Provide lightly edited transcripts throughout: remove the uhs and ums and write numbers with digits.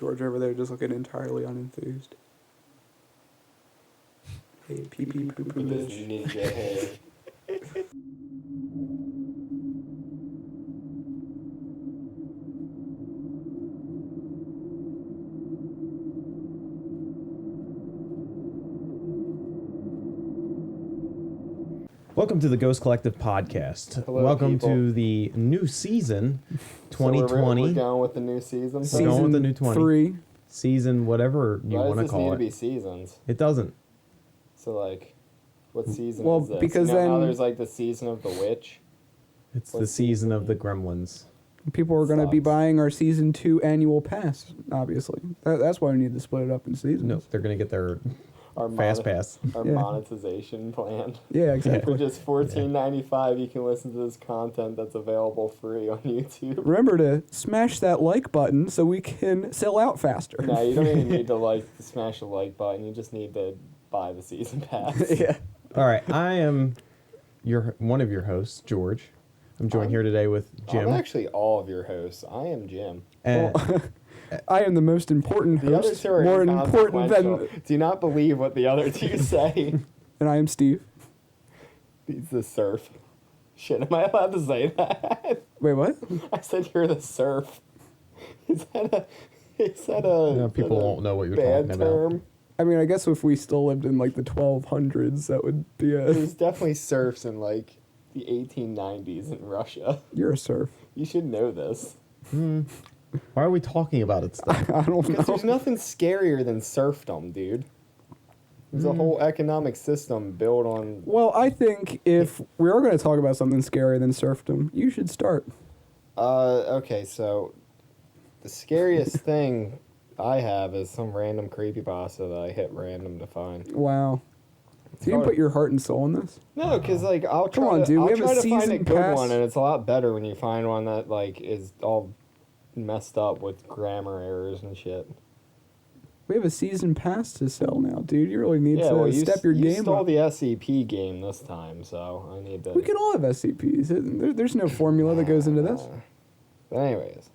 George over there just looking entirely unenthused. Hey, pee pee poo poo This bitch. ninja hair. Welcome to the Ghost Collective podcast. Hello, Welcome people. to the new season, 2020. So we're going with the new season. We're going with the new 20. 3. Season, whatever you Why want does to this call need it. to be seasons? It doesn't. So like, what season Well, is this? because you know how then- there's like the season of the witch. It's What the season season? of the Gremlins. People are going to be Sucks. buying our season 2 annual pass, obviously. That's why we need to split it up in seasons. No, they're going to get their Our fast pass. Our Yeah. monetization plan. Yeah, For exactly. just $14.95, you can listen to this content that's available free on YouTube. Remember to smash that like button so we can sell out faster. No, you don't even need to smash the like button. You just need to buy the season pass. Yeah. All right, I am one of your hosts, George. I'm joined here today with Jim. I'm actually all of your hosts. I am Jim. and I am the most important The other host, two are more important inconsequential. than... Do not believe what the other two say. And I am Steve. He's the surf. Shit, am I allowed to say that? Wait, what? I said you're the surf. Is that a No, people won't know what you're bad talking about. term? I mean, I guess if we still lived in, like, the 1200s, that would be a... There's definitely surfs in, like, the 1890s in Russia. You're a surf. You should know this. Why are we talking about it still? I don't Because know. there's nothing scarier than serfdom, dude. There's a whole economic system built on... Well, I think if we are going to talk about something scarier than serfdom, you should start. Okay, so the scariest thing I have is some random creepypasta that I hit random to find. Wow. So you didn't put your heart and soul in this? No, because like I'll try on, to, dude, we I'll have a try to find a season good pass. one, and it's a lot better when you find one that like is all messed up with grammar errors and shit. We have a season pass to sell now, dude. You really need Yeah, to well, you step your you game stole up. the SCP game this time, so I need to. We can all have SCPs. There's no formula that goes into this. But anyways,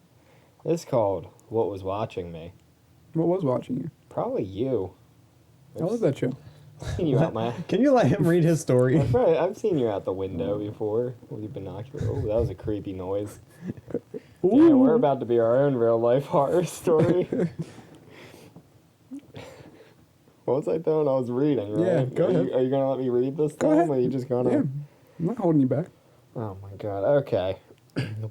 this is called "What Was Watching Me." What was watching you? Probably you. I love that show. I've seen you out my. Can you let him read his story? I've seen you out the window before with your binocular. Oh, that was a creepy noise. Yeah, Ooh. we're about to be our own real life horror story. What was I doing? I was reading, right? Yeah, go ahead. Are you gonna let me read this Go time? ahead. Or are you just gonna? Yeah, I'm not holding you back. Oh my god. Okay.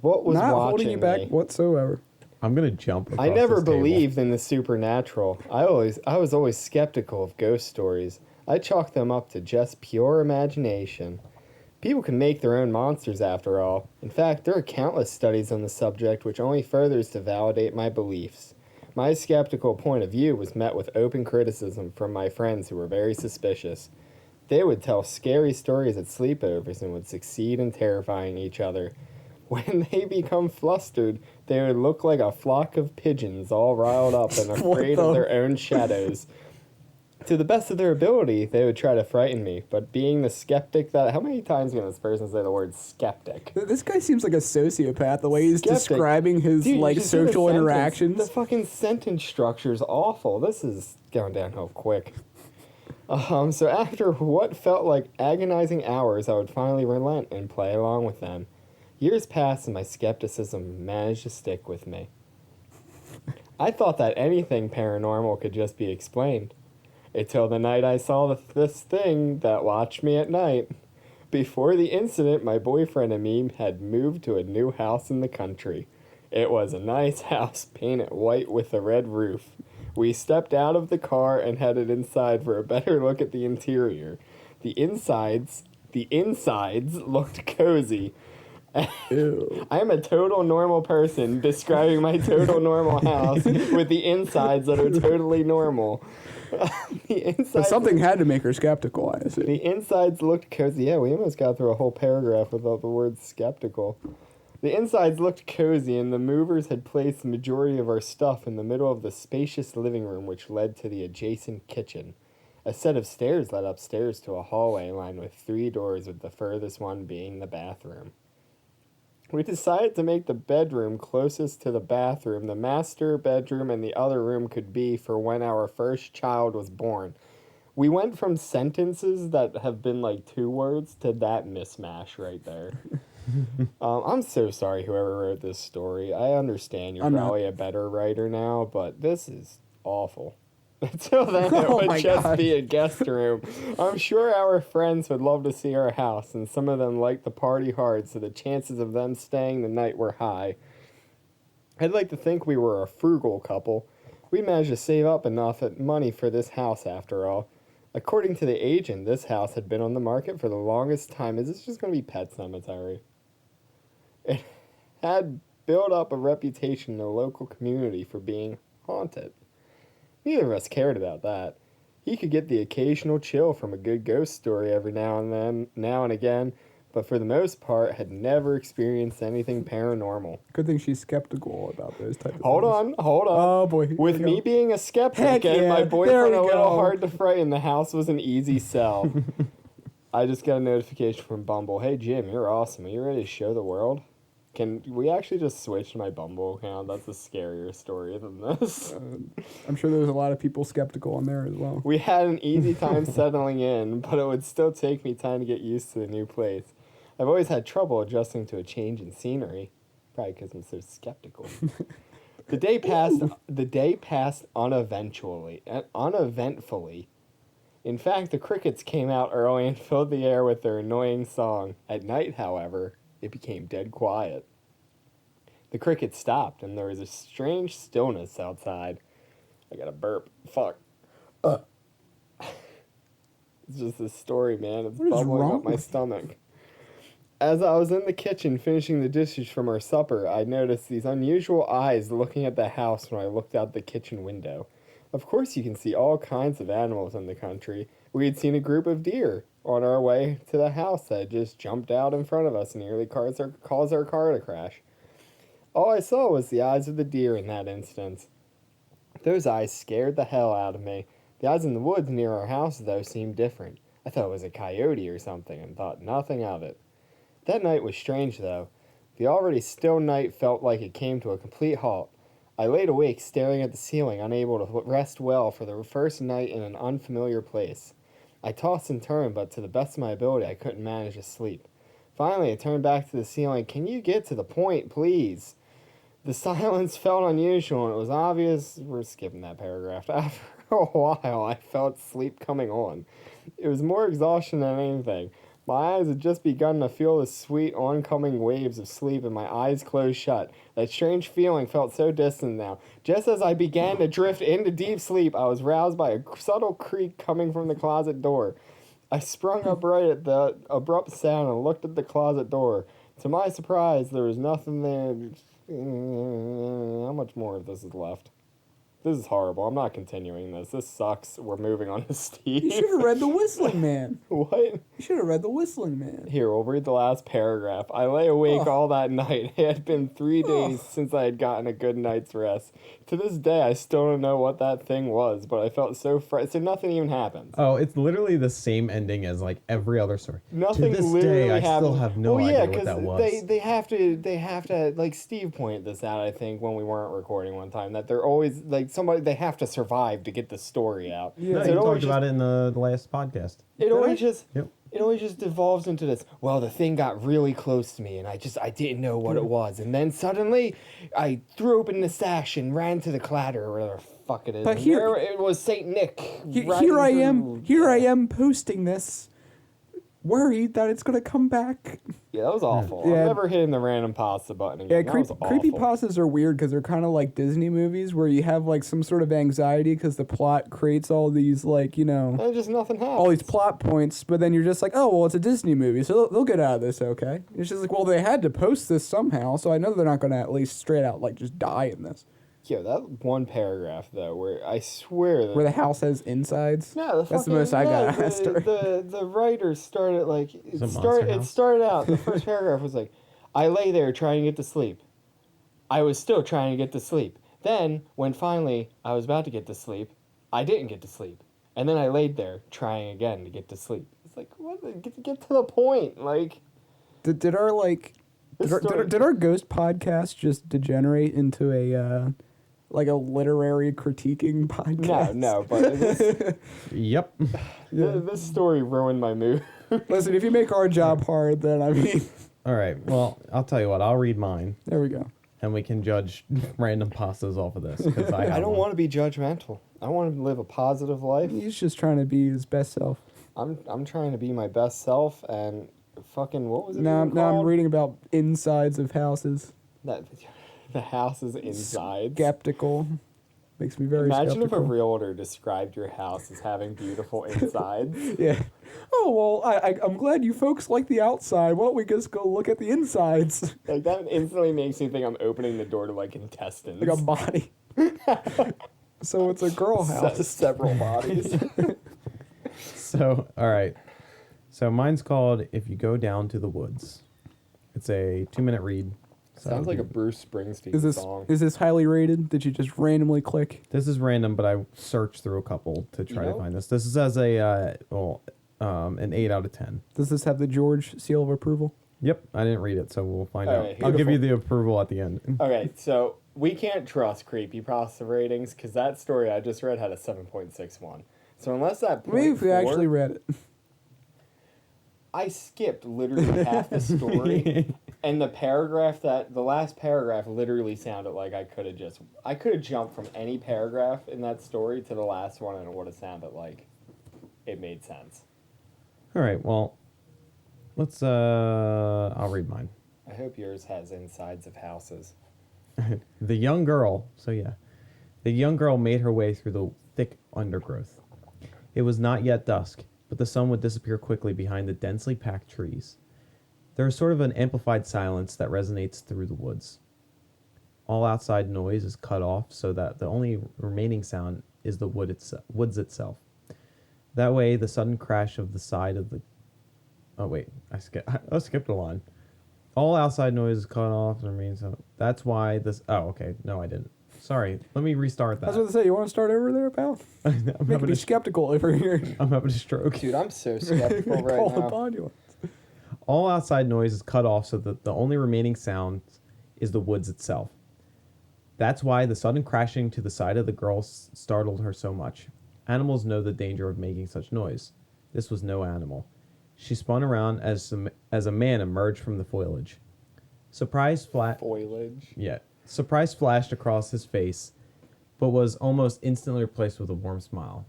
What was Not watching holding you back me? whatsoever. I'm going to jump across I never this table. believed in the supernatural. I was always skeptical of ghost stories. I chalked them up to just pure imagination. People can make their own monsters after all. In fact, there are countless studies on the subject which only furthers to validate my beliefs. My skeptical point of view was met with open criticism from my friends who were very suspicious. They would tell scary stories at sleepovers and would succeed in terrifying each other. When they become flustered, they would look like a flock of pigeons all riled up and afraid of their own shadows. To the best of their ability, they would try to frighten me, but being the skeptic that... How many times can this person say the word skeptic? This guy seems like a sociopath, the way he's Skeptic. describing his, Dude, you like, just hear the social sentence. interactions. The fucking sentence structure is awful. This is going downhill quick. So after what felt like agonizing hours, I would finally relent and play along with them. Years passed and my skepticism managed to stick with me. I thought that anything paranormal could just be explained. Until the night I saw this thing that watched me at night. Before the incident, my boyfriend and me had moved to a new house in the country. It was a nice house, painted white with a red roof. We stepped out of the car and headed inside for a better look at the interior. The insides looked cozy. Ew. I am a total normal person describing my total normal house with the insides that are totally normal. The But insides, something had to make her skeptical, I assume. the insides looked cozy. Yeah, we almost got through a whole paragraph without the word skeptical. The insides looked cozy, and the movers had placed the majority of our stuff in the middle of the spacious living room, which led to the adjacent kitchen. A set of stairs led upstairs to a hallway lined with 3 doors, with the furthest one being the bathroom. We decided to make the bedroom closest to the bathroom the master bedroom and the other room could be for when our first child was born. We went from sentences that have been like 2 words to that mismatch right there. I'm so sorry whoever wrote this story. I understand you're I'm not. probably a better writer now, but this is awful. Until then, it Oh would my just gosh. be a guest room. I'm sure our friends would love to see our house, and some of them like to party hard, so the chances of them staying the night were high. I'd like to think we were a frugal couple. We managed to save up enough money for this house after all. According to the agent, this house had been on the market for the longest time. Is this just going to be Pet Cemetery? It had built up a reputation in the local community for being haunted. Neither of us cared about that. He could get the occasional chill from a good ghost story every now and again, but for the most part had never experienced anything paranormal. Good thing she's skeptical about those type of Hold things. on. Oh boy. here With we me go. being a skeptic Heck and yeah, my there boyfriend we a little go. hard to frighten, the house was an easy sell. I just got a notification from Bumble. Hey Jim, you're awesome. Are you ready to show the world? Can we actually just switch to my Bumble account? That's a scarier story than this. I'm sure there's a lot of people skeptical on there as well. We had an easy time settling in, but it would still take me time to get used to the new place. I've always had trouble adjusting to a change in scenery, probably because I'm so skeptical. The day passed uneventfully. In fact, the crickets came out early and filled the air with their annoying song. At night, however, it became dead quiet. The crickets stopped, and there was a strange stillness outside. I got a burp. Fuck. It's just this story, man. It's What is bubbling wrong up my with you? stomach. As I was in the kitchen finishing the dishes from our supper, I noticed these unusual eyes looking at the house when I looked out the kitchen window. Of course, you can see all kinds of animals in the country. We had seen a group of deer on our way to the house that had just jumped out in front of us and nearly caused our car to crash. All I saw was the eyes of the deer in that instance. Those eyes scared the hell out of me. The eyes in the woods near our house, though, seemed different. I thought it was a coyote or something and thought nothing of it. That night was strange, though. The already still night felt like it came to a complete halt. I laid awake, staring at the ceiling, unable to rest well for the first night in an unfamiliar place. I tossed and turned, but to the best of my ability, I couldn't manage to sleep. Finally, I turned back to the ceiling. Can you get to the point, please? The silence felt unusual, and it was obvious. We're skipping that paragraph. After a while, I felt sleep coming on. It was more exhaustion than anything. My eyes had just begun to feel the sweet oncoming waves of sleep, and my eyes closed shut. That strange feeling felt so distant now. Just as I began to drift into deep sleep, I was roused by a subtle creak coming from the closet door. I sprung upright at the abrupt sound and looked at the closet door. To my surprise, there was nothing there. How much more of this is left? This is horrible. I'm not continuing this. This sucks. We're moving on to Steve. You should have read The Whistling Man. What? You should have read The Whistling Man. Here, we'll read the last paragraph. I lay awake Ugh. all that night. It had been 3 days Ugh. since I had gotten a good night's rest. To this day, I still don't know what that thing was, but I felt so so nothing even happens. Oh, it's literally the same ending as like every other story. Nothing to this literally day, I happened. still have no well, yeah, idea what that was. They have to like Steve pointed this out, I think, when we weren't recording one time, that they're always like they have to survive to get the story out. Yeah. No, So you it always talked about it in the last podcast. It always just Yep. it always just devolves into this. Well, the thing got really close to me, and I didn't know what it was, and then suddenly I threw open the sash and ran to the clatter or whatever the fuck it is. But and here- there it was Saint Nick. Here I am posting this, worried that it's gonna come back. Yeah, that was awful. Yeah. I'm never hitting the random pasta button again. Yeah, That was awful. creepy pastas are weird because they're kind of like Disney movies where you have like some sort of anxiety because the plot creates all these like And just nothing happened. all these plot points, but then you're just like, oh well, it's a Disney movie, so they'll get out of this okay. It's just like, well, they had to post this somehow, so I know they're not gonna at least straight out like just die in this. Yeah, that one paragraph though, where I swear that Where the house has insides. no, That's the most I got out of that story. The writer started like Is it Monster it House? started out. The first paragraph was like, I lay there trying to get to sleep. I was still trying to get to sleep. Then, when finally I was about to get to sleep, I didn't get to sleep. And then I laid there trying again to get to sleep. It's like, what? Get to the point. Like, Did our like Did our ghost podcast just degenerate into a like a literary critiquing podcast? No, but Yep. this story ruined my mood. Listen, if you make our job hard, then I mean, All right. Well, I'll tell you what. I'll read mine, there we go. and we can judge random pastas off of this. 'Cause I don't want to be judgmental. I want to live a positive life. He's just trying to be his best self. I'm trying to be my best self and fucking what was it? Now even I'm called? reading about insides of houses. That the house is inside. Skeptical. Makes me very Imagine if a skeptical. realtor described your house as having beautiful insides. Yeah. Oh, well, I'm glad you folks like the outside. Why don't we just go look at the insides? Like that instantly makes me think I'm opening the door to like intestines. Like a body. So it's a girl house. Several bodies. So, all right. So mine's called "If You Go Down to the Woods." It's a 2-minute read. So Sounds like a Bruce Springsteen Is song. this highly rated? Did you just randomly click? This is random, but I searched through a couple to try to Nope. find this. This is as a an 8 out of 10. Does this have the George seal of approval? Yep, I didn't read it, so we'll find All out. right, I'll give you beautiful. the approval at the end. Okay, so we can't trust creepypasta ratings because that story I just read had a 7.61. So unless that Maybe if we 0.4 actually read it. I skipped literally half the story, and the last paragraph literally sounded like I could have jumped from any paragraph in that story to the last one, and it would have sounded like it made sense. All right, well, let's I'll read mine. I hope yours has insides of houses. The young girl made her way through the thick undergrowth. It was not yet dusk, but the sun would disappear quickly behind the densely packed trees. There is sort of an amplified silence that resonates through the woods. All outside noise is cut off so that the only remaining sound is the woods itself. That way, the sudden crash of the side of the... Oh, wait. I skipped a line. All outside noise is cut off and remains... That's why this... Oh, okay. No, I didn't. Sorry. Let me restart I was that. about to say, you want to start over there, pal? I'm Making having me a skeptical over here. I'm having a stroke. Dude, I'm so skeptical Call right now. upon you. All outside noise is cut off so that the only remaining sound is the woods itself. That's why the sudden crashing to the side of the girl startled her so much. Animals know the danger of making such noise. This was no animal. She spun around as a man emerged from the foliage. Surprise flashed across his face, but was almost instantly replaced with a warm smile.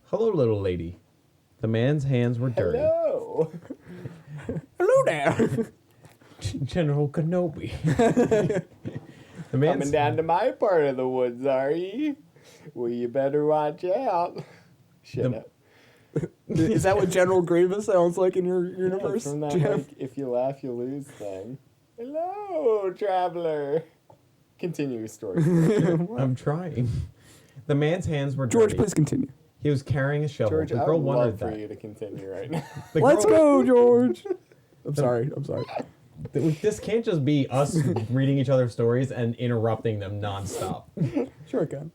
Hello, little lady. The man's hands were dirty. Hello. Hello there. General Kenobi. The man's Coming down to my part of the woods, are you? Well, you better watch out. Shut The- up. Is that what General Grievous sounds like in your universe? From that, Jeff? like, if you laugh, you lose thing. Hello, traveler. Continue your story. I'm trying. The man's hands were George, dirty. please continue. He was carrying a shovel. George, the I girl would wondered love for that. you to continue right now. The Let's girl- go, George. I'm sorry. This can't just be us reading each other's stories and interrupting them nonstop. Sure it can.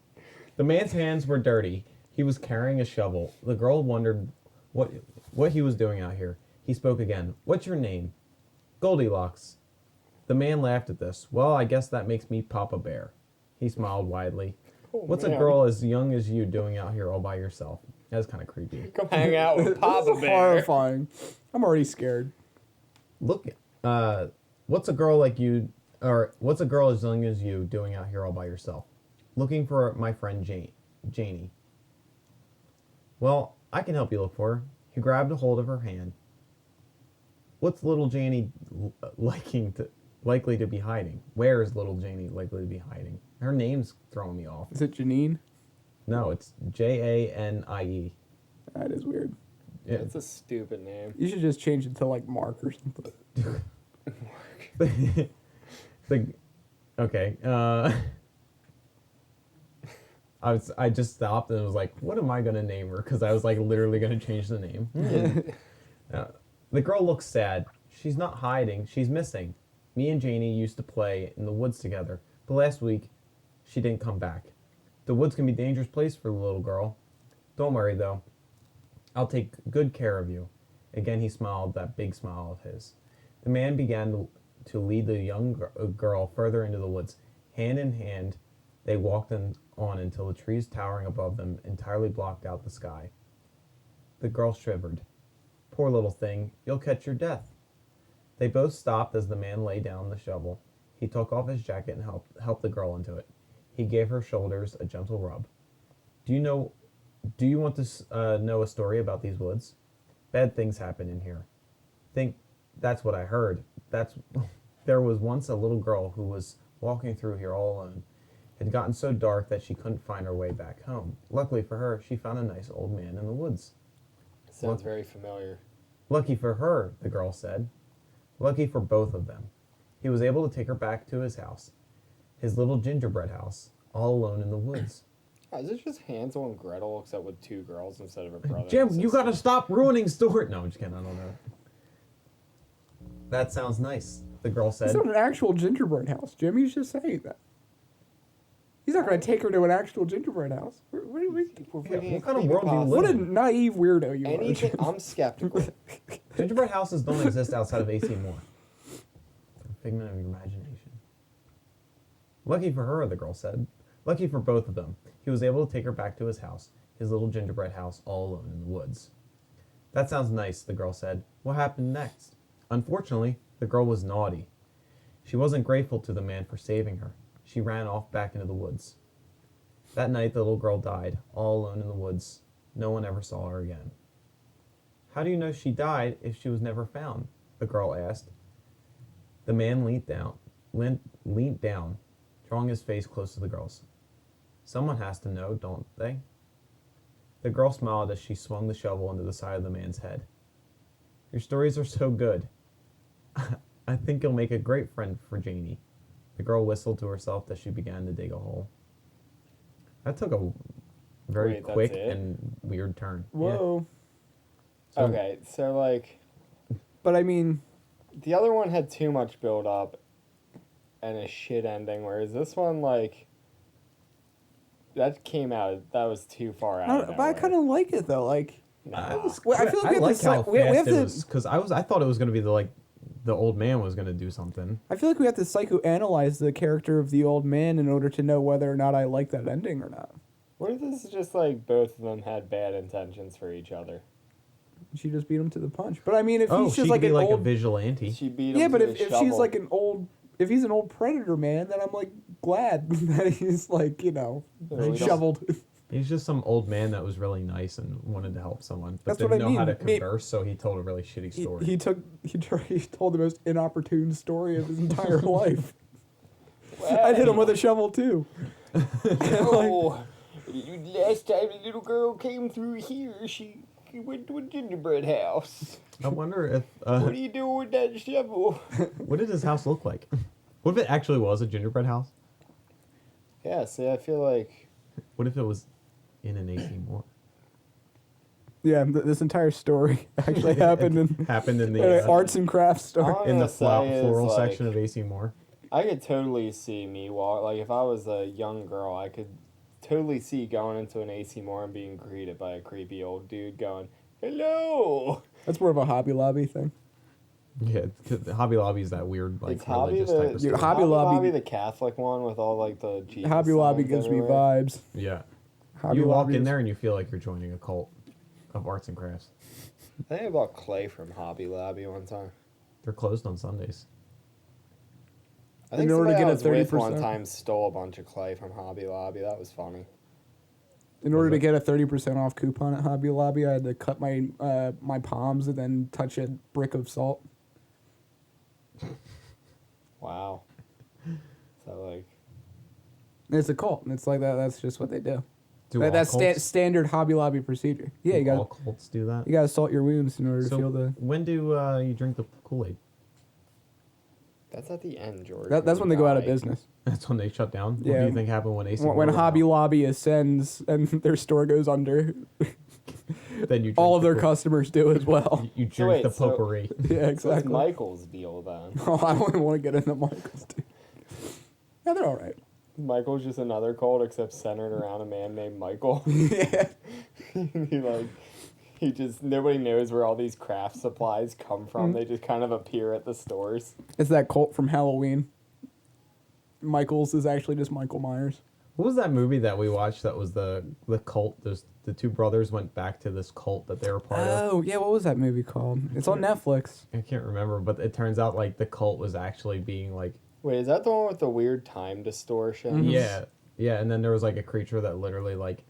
The man's hands were dirty. He was carrying a shovel. The girl wondered what he was doing out here. He spoke again. What's your name? Goldilocks. The man laughed at this. Well, I guess that makes me Papa Bear. He smiled widely. Oh, What's a man. girl as young as you doing out here all by yourself? That's kind of creepy. Come hang out with This Papa is Bear. horrifying. I'm already scared. Look, what's a girl like you, or what's a girl as young as you doing out here all by yourself? Looking for my friend Janie. Well, I can help you look for her. He grabbed a hold of her hand. What's little Janie likely to be hiding? Where is little Janie likely to be hiding? Her name's throwing me off. Is it Janine? No, it's Janie. That is weird. Yeah. That's a stupid name. You should just change it to like Mark or something. Okay. I just stopped and was like, what am I gonna name her? Because I was like literally gonna change the name. The girl looks sad. She's not hiding. She's missing. Me and Janie used to play in the woods together, but last week she didn't come back. The woods can be a dangerous place for the little girl. Don't worry though. I'll take good care of you. Again, he smiled that big smile of his. The man began to lead the young girl further into the woods. Hand in hand, they walked on until the trees towering above them entirely blocked out the sky. The girl shivered. Poor little thing, you'll catch your death. They both stopped as the man lay down the shovel. He took off his jacket and helped the girl into it. He gave her shoulders a gentle rub. Do you want to know a story about these woods? Bad things happen in here. Think that's what I heard. There was once a little girl who was walking through here all alone. It had gotten so dark that she couldn't find her way back home. Luckily for her, she found a nice old man in the woods. Sounds very familiar. Lucky for her, the girl said. Lucky for both of them. He was able to take her back to his house, his little gingerbread house, all alone in the woods. Oh, is it just Hansel and Gretel except with two girls instead of a brother? Jim, you gotta stop ruining story. No, I'm just kidding. I don't know. That sounds nice, the girl said. It's not an actual gingerbread house, Jim. He's just saying that. He's not going to take her to an actual gingerbread house. What kind of world do you live What a in? naive weirdo you Anything, are. I'm skeptical. Gingerbread houses don't exist outside of AC Moore. They're a figment of your imagination. Lucky for her, the girl said. Lucky for both of them. He was able to take her back to his house, his little gingerbread house, all alone in the woods. That sounds nice, the girl said. What happened next? Unfortunately, the girl was naughty. She wasn't grateful to the man for saving her. She ran off back into the woods. That night, the little girl died, all alone in the woods. No one ever saw her again. How do you know she died if she was never found? The girl asked. The man leaned down, drawing his face close to the girl's. Someone has to know, don't they? The girl smiled as she swung the shovel into the side of the man's head. Your stories are so good. I think you'll make a great friend for Janie. The girl whistled to herself as she began to dig a hole. That took a very Wait, that's quick it? and weird turn. Whoa. So- Okay, so like But I mean, the other one had too much build up and a shit ending, whereas this one like that came out that was too far out. but I kind of like it though. Like, Nah. well, I feel like we have like to. how We have fast it to. was because I thought it was going to be the old man was going to do something. I feel like we have to psychoanalyze the character of the old man in order to know whether or not I like that ending or not. What if this is just like both of them had bad intentions for each other? She just beat him to the punch. But I mean, if Oh, he's she just could like be an like a old, vigilante. She beat him yeah, but to if a she's shovel. like an old, if he's an old predator man, then I'm like glad that he's like we don't- shoveled. He's just some old man that was really nice and wanted to help someone, but That's what didn't I know how to mean. converse, so he told a really shitty story. He told the most inopportune story of his entire life. I hit him with a shovel too. Oh, last time a little girl came through here, she went to a gingerbread house. I wonder if What are you doing with that shovel? what did his house look like? What if it actually was a gingerbread house? Yeah, see, I feel like What if it was in an AC Moore? Yeah, this entire story actually happened in Happened in the arts and crafts store. All I'm in the gonna say is, floral like, section of AC Moore. I could totally see me walk. Like if I was a young girl, I could totally see going into an AC Moore and being greeted by a creepy old dude going, "Hello." That's more of a Hobby Lobby thing. Yeah, 'cause Hobby Lobby's that weird like It's Hobby religious the type of Dude, store. Hobby Lobby- the Catholic one with all like the Jesus Hobby Lobby signs gives me everywhere. vibes. Yeah, Hobby you walk Lobby in is- there and you feel like you're joining a cult of arts and crafts. I think I bought clay from Hobby Lobby one time. They're closed on Sundays. I think In order to somebody get I a was with 30%. one time stole a bunch of clay from Hobby Lobby. That was funny. In order to get a 30% off coupon at Hobby Lobby, I had to cut my palms and then touch a brick of salt. Wow. So like, And it's a cult, and it's like that. That's just what they do. Do all That's cults, standard Hobby Lobby procedure. Yeah, you do all got cults do that? you got to salt your wounds in order to So feel the. when do you drink the Kool-Aid? that's at the end, George. That's when they go out of die. business. That's when they shut down. What Yeah. do you think happened when AC When Moore went Hobby out? Lobby ascends and their store goes under, Then you drink all of the their Kool- customers do as well. You So drink wait, the so- potpourri. Yeah, So what's exactly. Michael's deal then? Oh, I don't even want to get into Michael's. Dude. Yeah, they're all right. Michael's just another cult except centered around a man named Michael. Yeah. he like Nobody knows where all these craft supplies come from. They just kind of appear at the stores. It's that cult from Halloween. Michaels is actually just Michael Myers. What was that movie that we watched that was the cult? The two brothers went back to this cult that they were part of. Oh, yeah, what was that movie called? It's on Netflix. I can't remember, but it turns out like the cult was actually being like... Wait, is that the one with the weird time distortion? Yeah. Yeah, and then there was like a creature that literally like...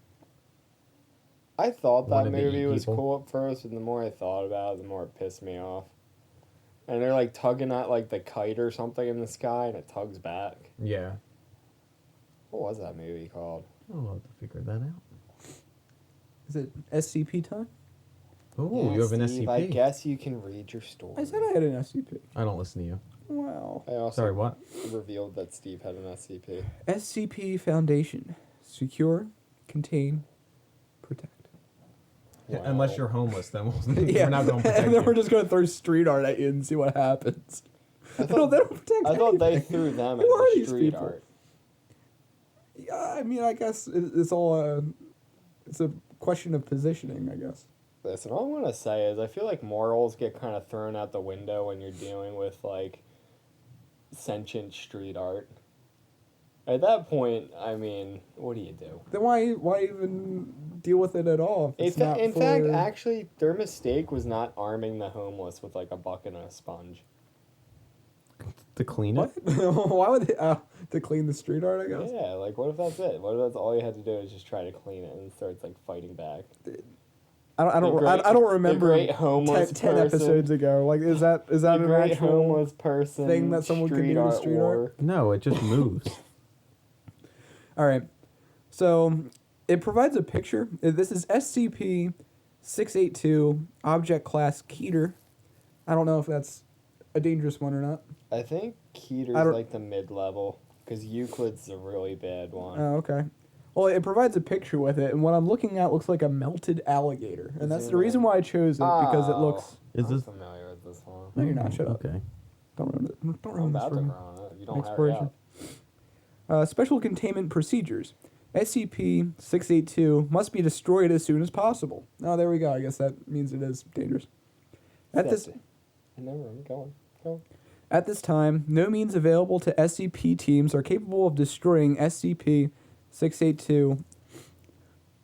I thought that Wanted to movie eat was people. cool at first, but the more I thought about it, the more it pissed me off. And they're like tugging at like the kite or something in the sky, and it tugs back. Yeah. What was that movie called? I'll have to figure that out. Is it SCP time? Oh, Yeah, you have an Steve, SCP. I guess you can read your story. I said I had an SCP. I don't listen to you. Wow. I also Sorry, what? revealed that Steve had an SCP. SCP Foundation. Secure, contain, protect. Wow. Unless you're homeless, then we're Yeah, not going to protect and then you. we're just going to throw street art at you and see what happens. They don't protect I thought they anything. threw them Who at are the these street people? art. Yeah, I mean, I guess it's all it's a question of positioning, I guess. Listen, all I'm gonna say is I feel like morals get kind of thrown out the window when you're dealing with like sentient street art. At that point, I mean, what do you do? Then why even deal with it at all? if it's not In fact, for- actually, their mistake was not arming the homeless with like a bucket and a sponge. To clean what? it? Why would they to clean the street art? I guess. Yeah, like what if that's it? What if that's all you had to do is just try to clean it and it starts like fighting back? I don't the remember great homeless 10 person. episodes ago. Like, is that The an great actual homeless person thing that someone could street do to art street war. art? No, it just moves. All right. So it provides a picture. This is SCP-682 Object Class Keter. I don't know if that's a dangerous one or not. I think Keter's I don't- like the mid-level, because Euclid's a really bad one. Oh, okay. Well, it provides a picture with it, and what I'm looking at looks like a melted alligator, and that's the reason why I chose it, because it looks... Is I'm this familiar with this one. No, you're not. Shut up. okay? Don't ruin it. Don't I'm ruin this about for to me. run it. If you don't hurry Exploration. up. Special containment procedures. SCP-682 must be destroyed as soon as possible. Oh, there we go. I guess that means it is dangerous. At this I never. I'm going. Go. At this time, no means available to SCP teams are capable of destroying SCP-682,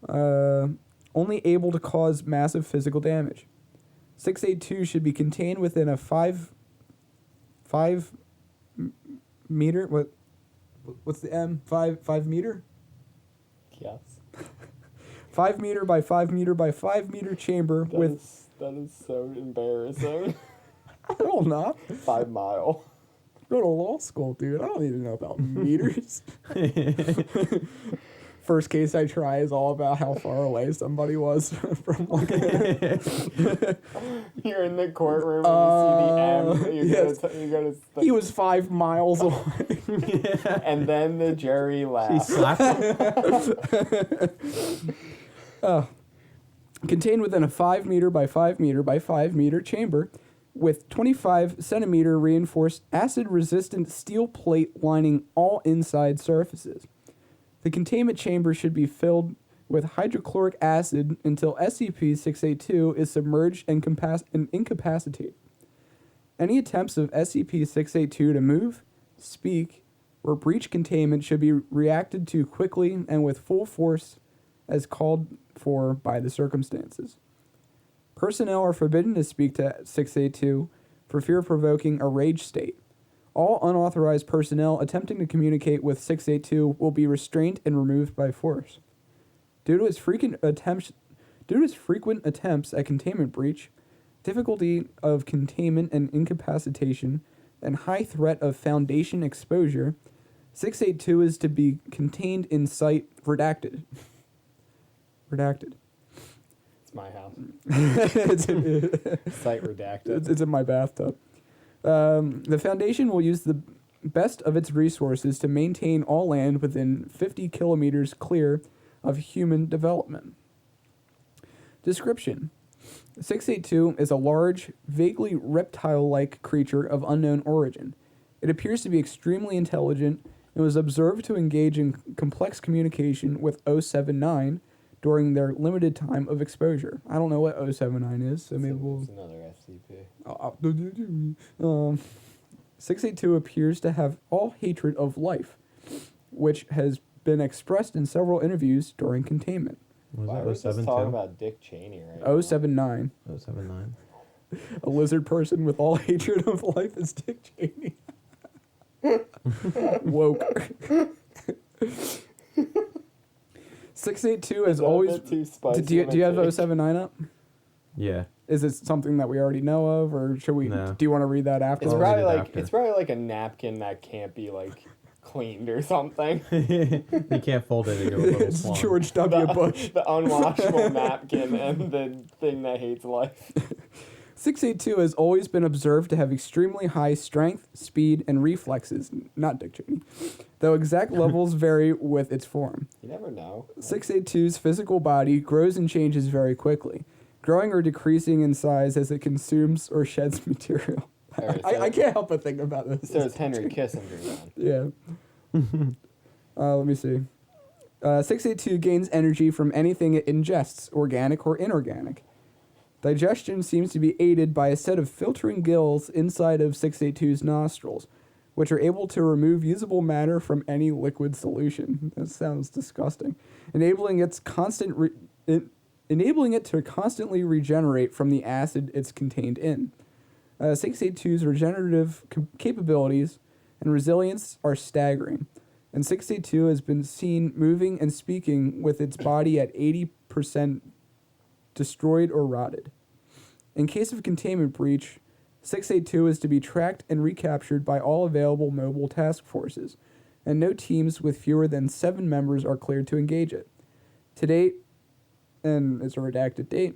only able to cause massive physical damage. 682 should be contained within a 5 meter, what's the M? 5 meter? Yes. 5 meter by 5 meter by 5 meter chamber with... That is so embarrassing. I don't know. 5 mile. Go to law school, dude. I don't need to know about meters. First case I try is all about how far away somebody was from like. You're in the courtroom and you see the M. yes. You gotta He was 5 miles away. and then the jury He laughs. slapped him. Contained within a 5 meter by 5 meter by 5 meter chamber with 25 centimeter reinforced acid resistant steel plate lining all inside surfaces. The containment chamber should be filled with hydrochloric acid until SCP-682 is submerged and incapacitated. Any attempts of SCP-682 to move, speak, or breach containment should be reacted to quickly and with full force as called for by the circumstances. Personnel are forbidden to speak to 682 for fear of provoking a rage state. All unauthorized personnel attempting to communicate with 682 will be restrained and removed by force. Due to its frequent attempts at containment breach, difficulty of containment and incapacitation, and high threat of Foundation exposure, 682 is to be contained in site redacted. Redacted. It's my house. it's, Site redacted. it's in my bathtub. The Foundation will use the best of its resources to maintain all land within 50 kilometers clear of human development. Description: 682 is a large, vaguely reptile-like creature of unknown origin. It appears to be extremely intelligent and was observed to engage in complex communication with 079, during their limited time of exposure. I don't know what 079 is, so maybe we'll... It's another SCP. 682 appears to have all hatred of life, which has been expressed in several interviews during containment. Was Why are that we just 072? talking about Dick Cheney right now? 079. 079. A lizard person with all hatred of life is Dick Cheney. Woke. 682 has Is that a always... bit too spicy Do you of a have take? 079 up? Yeah. Is it something that we already know of, or should we? No. Do you want to read that after? It's I'll probably read it like after. it's probably like a napkin that can't be like cleaned or something. You can't fold it into a little It's slung. George W. Bush. The unwashable napkin and the thing that hates life. 682 has always been observed to have extremely high strength, speed, and reflexes. Not Dick Cheney. Though exact levels vary with its form. You never know. 682's physical body grows and changes very quickly, growing or decreasing in size as it consumes or sheds material. Alright, I can't help but think about this. So it's Henry Kissinger then. Yeah. Let me see. 682 gains energy from anything it ingests, organic or inorganic. Digestion seems to be aided by a set of filtering gills inside of 682's nostrils, which are able to remove usable matter from any liquid solution. That sounds disgusting. Enabling it to constantly regenerate from the acid it's contained in. 682's regenerative capabilities and resilience are staggering, and 682 has been seen moving and speaking with its body at 80% destroyed or rotted. In case of containment breach, 682 is to be tracked and recaptured by all available mobile task forces, and no teams with fewer than 7 members are cleared to engage it. To date, and it's a redacted date,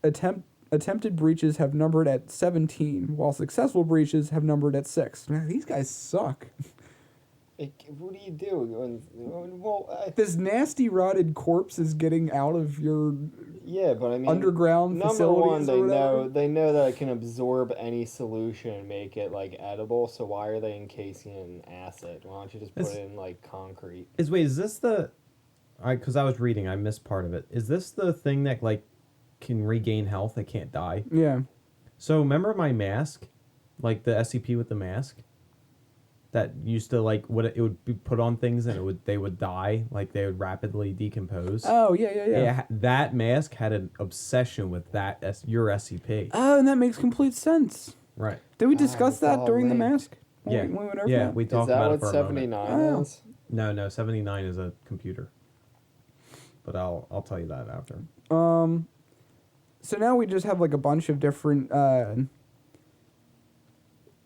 attempted breaches have numbered at 17, while successful breaches have numbered at 6. Man, these guys suck. What do you do? Well, This nasty rotted corpse is getting out of your yeah, but I mean, underground number facilities one, or whatever. they know that it can absorb any solution and make it like edible. So why are they encasing it in acid? Why don't you just put it in like concrete? Is this the... Because I was reading, I missed part of it. Is this the thing that, like, can regain health? It can't die? Yeah. So remember my mask? Like the SCP with the mask? That used to, like, it would be put on things and they would die. Like, they would rapidly decompose. Oh, yeah. That mask had an obsession with your SCP. Oh, and that makes complete sense. Right. Did we discuss it's that all during the linked. mask? Yeah. When we went over Yeah, that? we Is talked that about what it for a moment. 79 Oh. is? No, 79 is a computer. But I'll tell you that after. So now we just have like a bunch of different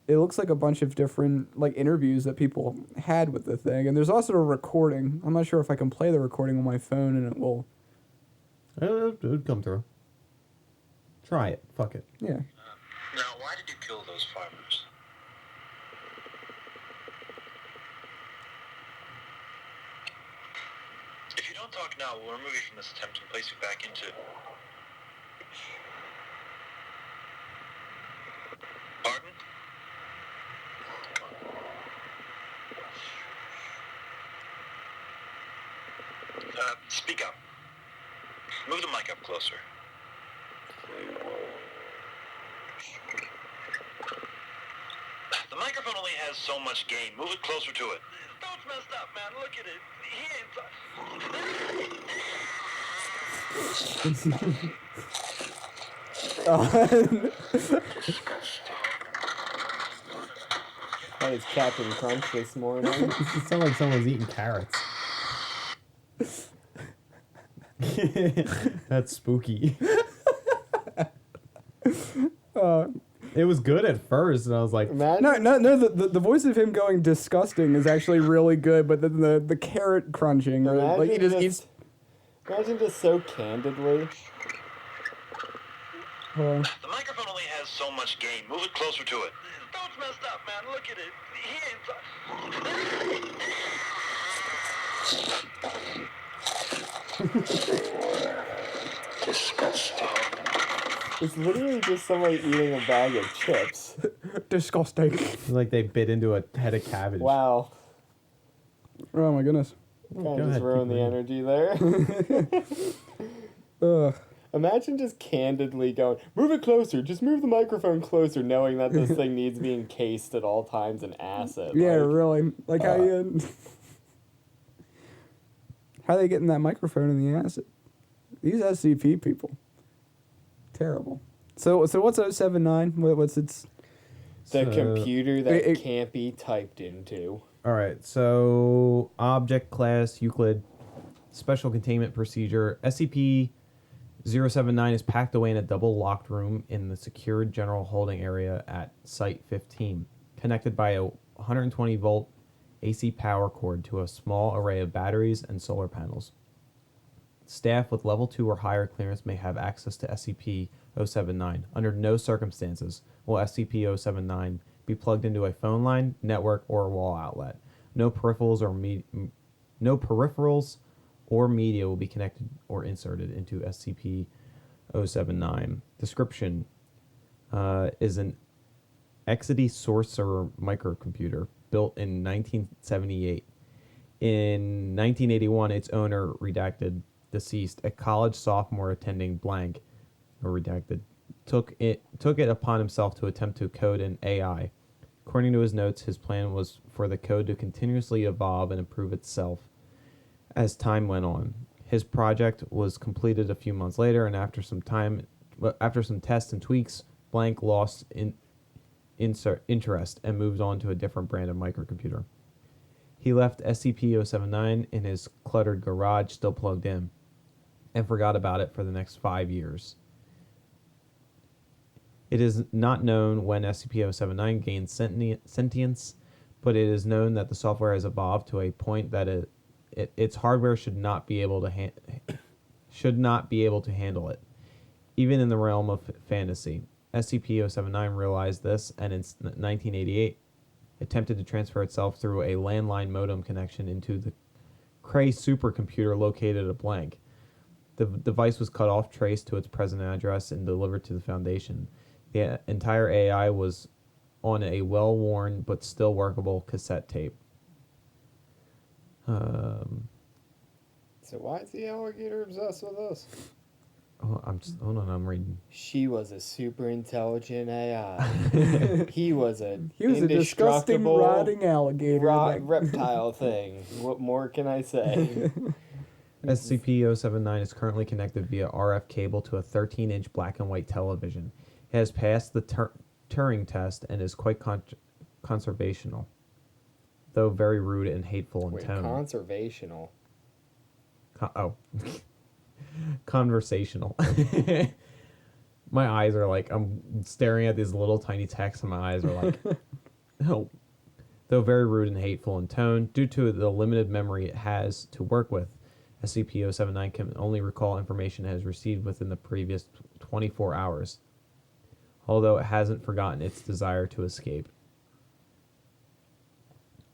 it looks like a bunch of different like interviews that people had with the thing, and there's also a recording. I'm not sure if I can play the recording on my phone and it will. It would come through. Try it. Fuck it. Yeah. Now, why did you kill those farmers? If you don't talk now, we'll remove you from this attempt and place you back into... Pardon? Speak up. Move the mic up closer. The microphone only has so much gain. Move it closer to it. Don't mess up, man. Look at it. That is Captain Crunch this morning. It sounds like someone's eating carrots. That's spooky. It was good at first, and I was like, Imagine, No. The voice of him going disgusting is actually really good, but then the carrot crunching or like he just eats. imagine just so candidly. The microphone only has so much gain. Move it closer to it. Don't mess up, man. Look at it. Disgusting. It's literally just somebody eating a bag of chips. Disgusting. like they bit into a head of cabbage. Wow. Oh my goodness. Kind of Go just ahead, ruined keep the reading. energy there. Imagine just candidly going, move it closer, just move the microphone closer, knowing that this thing needs to be encased at all times in acid. Yeah, like, really. Like how you... How they getting that microphone in the acid? These SCP people. Terrible. So what's 079? What's its... The So- computer that It- can't be typed into. All right, so object class Euclid, special containment procedure. SCP-079 is packed away in a double locked room in the secured general holding area at Site 15, connected by a 120 volt AC power cord to a small array of batteries and solar panels. Staff with level 2 or higher clearance may have access to SCP-079. Under no circumstances will SCP-079 be plugged into a phone line, network, or wall outlet. No peripherals or media will be connected or inserted into SCP-079. Description is an Exidy Sorcerer microcomputer built in 1978. In 1981, its owner, redacted, deceased, a college sophomore attending blank, or redacted, took it upon himself to attempt to code an AI. According to his notes, his plan was for the code to continuously evolve and improve itself as time went on. His project was completed a few months later, and after some tests and tweaks, blank lost interest and moved on to a different brand of microcomputer. He left SCP-079 in his cluttered garage, still plugged in, and forgot about it for the next 5 years. It is not known when SCP-079 gained sentience, but it is known that the software has evolved to a point that its hardware should not be able to handle it, even in the realm of fantasy. SCP-079 realized this, and in 1988 attempted to transfer itself through a landline modem connection into the Cray supercomputer located at blank. The device was cut off, traced to its present address, and delivered to the Foundation. The entire AI was on a well-worn but still workable cassette tape. So why is the alligator obsessed with us? Hold on, I'm reading. She was a super intelligent AI. He was a disgusting indestructible rotting alligator. reptile thing. What more can I say? SCP-079 is currently connected via RF cable to a 13-inch black and white television. It has passed the Turing test and is quite conservational, though very rude and hateful in Wait, tone. conservational. Conversational. My eyes are like, I'm staring at these little tiny texts and my eyes are like, no. Though very rude and hateful in tone, due to the limited memory it has to work with, SCP-079 can only recall information it has received within the previous 24 hours, although it hasn't forgotten its desire to escape.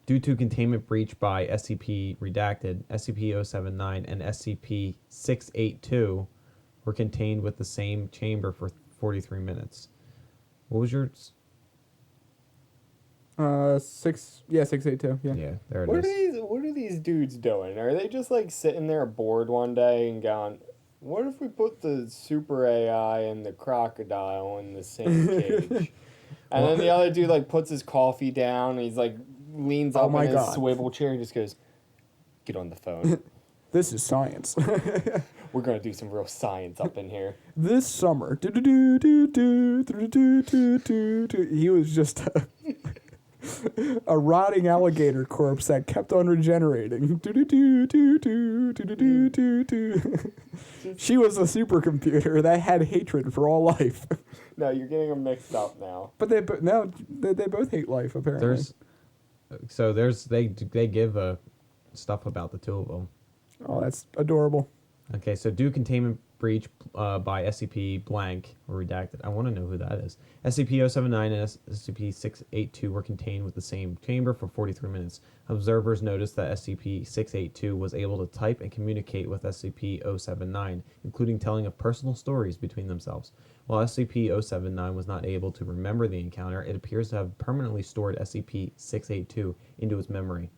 Due to containment breach by SCP-redacted, SCP-079 and SCP-682 were contained with the same chamber for 43 minutes. What was your... 682. Yeah. Yeah, there it What is. are these dudes doing? Are they just like sitting there bored one day and going, what if we put the super AI and the crocodile in the same cage? And then the other dude like puts his coffee down and he's like leans up in his swivel chair and just goes, get on the phone. This is science. We're going to do some real science up in here. This summer, he was just a rotting alligator corpse that kept on regenerating. She was a supercomputer that had hatred for all life. No, you're getting them mixed up now. But they both hate life, apparently. They give stuff about the two of them. Oh, that's adorable. Okay, so due containment breach by SCP blank or redacted. I want to know who that is. SCP-079 and SCP-682 were contained with the same chamber for 43 minutes. Observers noticed that SCP-682 was able to type and communicate with SCP-079, including telling of personal stories between themselves. While SCP-079 was not able to remember the encounter, it appears to have permanently stored SCP-682 into its memory,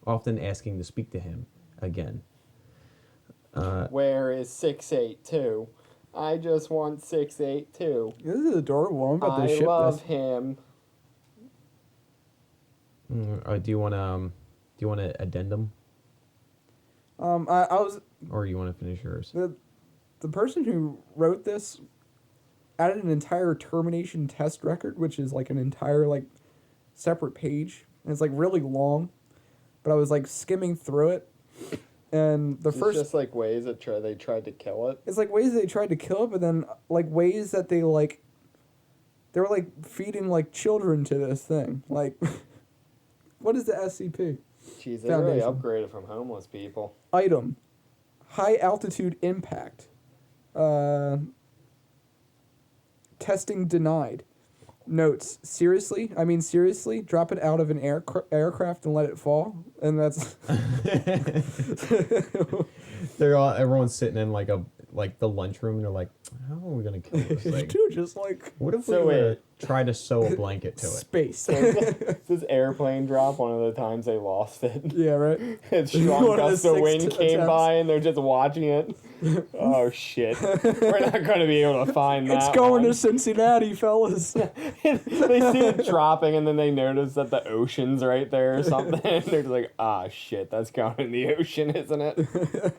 often asking to speak to him. again. Where is 682? I just want 682. This is adorable. I'm about to I ship love this. him. Do you want to addendum, I was or you want to finish yours? the person who wrote this added an entire termination test record, which is like an entire like separate page, and it's like really long. But I was like skimming through it, and the It's first just like ways that they tried to kill it. it's like ways they tried to kill it, but then like ways that they were like feeding like children to this thing. Like, what is the SCP? Jeez, they really Foundation. upgraded from homeless people. Item: high altitude impact. Testing denied. Notes: seriously, drop it out of an aircraft and let it fall, and that's. Everyone's sitting in like the lunchroom, and they're like, "How are we gonna kill this thing? Dude, just like What if So we were wait. to try to sew a blanket to it?" space. This airplane drop one of the times they lost it. Yeah, right. A strong One of the gust of 6 wind came attempts. by and they're just watching it. Oh shit. We're not going to be able to find that. It's going one. to Cincinnati, fellas. They see it dropping and then they notice that the ocean's right there or something. And they're just like, ah, shit, that's going in the ocean, isn't it?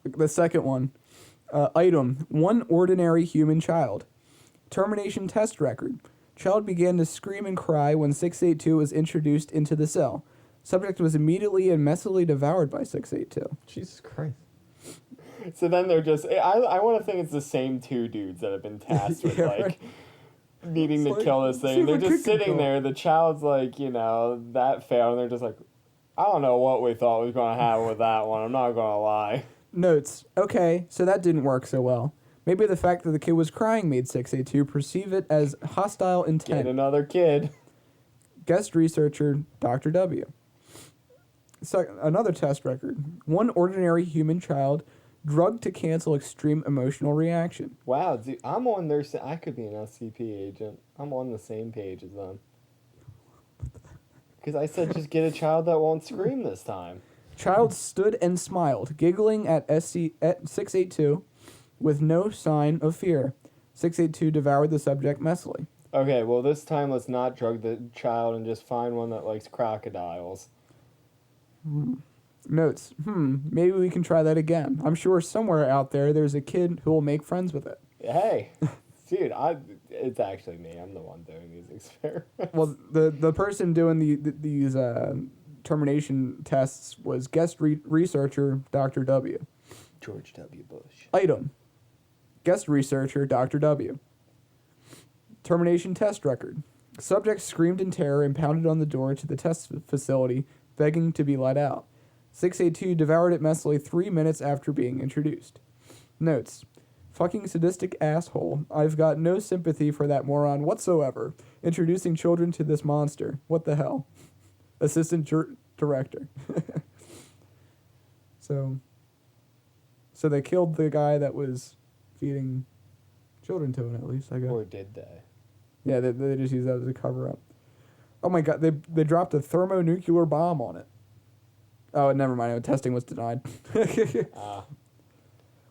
The second one. Item: one ordinary human child. Termination test record. Child began to scream and cry when 682 was introduced into the cell. Subject was immediately and messily devoured by 682. Jesus Christ! So then they're just, I want to think it's the same two dudes that have been tasked with, Yeah, like, right. needing It's to like, kill this see thing. if They're a just kid can sitting kill there. The child's like, that failed. And they're just like, I don't know what we thought was going to happen with that one. I'm not going to lie. Notes: okay, so that didn't work so well. Maybe the fact that the kid was crying made 682 perceive it as hostile Get intent. another kid. Guest researcher Dr. W. Another test record. One ordinary human child drugged to cancel extreme emotional reaction. Wow, dude, I'm on their. I could be an SCP agent. I'm on the same page as them. Because I said just get a child that won't scream this time. Child stood and smiled, giggling at 682 with no sign of fear. 682 devoured the subject messily. Okay, well this time let's not drug the child and just find one that likes crocodiles. Notes: maybe we can try that again. I'm sure somewhere out there there's a kid who will make friends with it. Hey, dude, it's actually me. I'm the one doing these experiments. Well, the person doing these termination tests was guest researcher Dr. W. George W. Bush. Item: guest researcher Dr. W. Termination test record. Subject screamed in terror and pounded on the door to the test facility, begging to be let out. 682 devoured it messily 3 minutes after being introduced. Notes: fucking sadistic asshole. I've got no sympathy for that moron whatsoever. Introducing children to this monster. What the hell? Assistant director. So they killed the guy that was feeding children to it, at least, I guess. Or did they? Yeah, they just used that as a cover-up. Oh my god, they dropped a thermonuclear bomb on it. Oh, never mind. Testing was denied.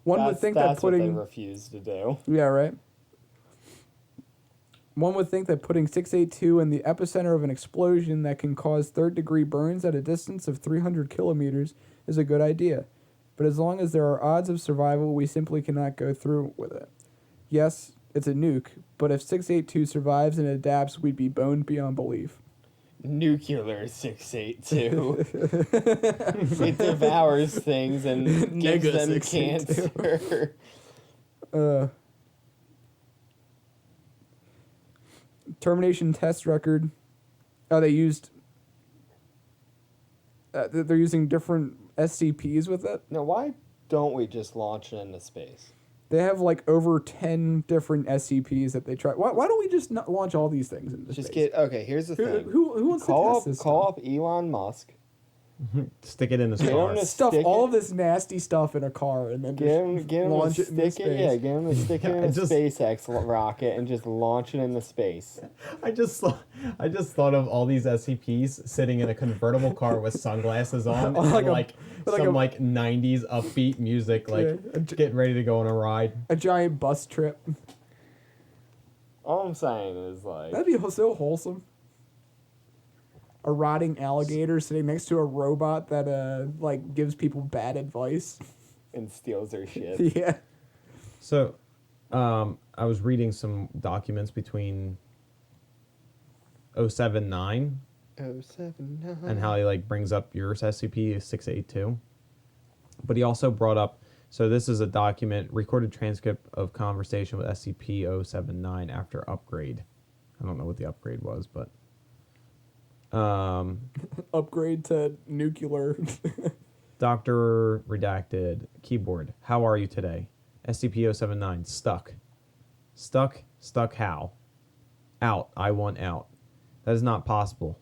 One would think that that's what they putting... refused to do. Yeah, right? One would think that putting 682 in the epicenter of an explosion that can cause third-degree burns at a distance of 300 kilometers is a good idea. But as long as there are odds of survival, we simply cannot go through with it. Yes, it's a nuke, but if 682 survives and adapts, we'd be boned beyond belief. Nuclear 682. It devours things and gives Nega them 682. cancer. Termination test record. Oh, they used... they're using different SCPs with it. Now, why don't we just launch it into space? They have like over 10 different SCPs that they try. Why don't we just not launch all these things into Just space? okay, here's the thing. Who wants to test this Call stuff? up Elon Musk Stick it in the Get 'em star. to Stuff stick all it. of this nasty stuff in a car and then Get him to launch it into stick it. Yeah, space. get him to stick it in a Just- SpaceX rocket and just launch it into space. I just thought of all these SCPs sitting in a convertible car with sunglasses on and Like some a- 90s upbeat music, like Yeah, getting ready to go on a ride. A giant bus trip. All I'm saying is like, That'd be so wholesome. A rotting alligator sitting next to a robot that like gives people bad advice. and steals their shit. Yeah. So, I was reading some documents between 079 079. and how he like brings up your SCP-682. But he also brought up, so this is a document, recorded transcript of conversation with SCP-079 after upgrade. I don't know what the upgrade was, but Upgrade to nuclear. Dr. Redacted, keyboard, how are you today? SCP-079, stuck. Stuck how? Out, I want out. That is not possible.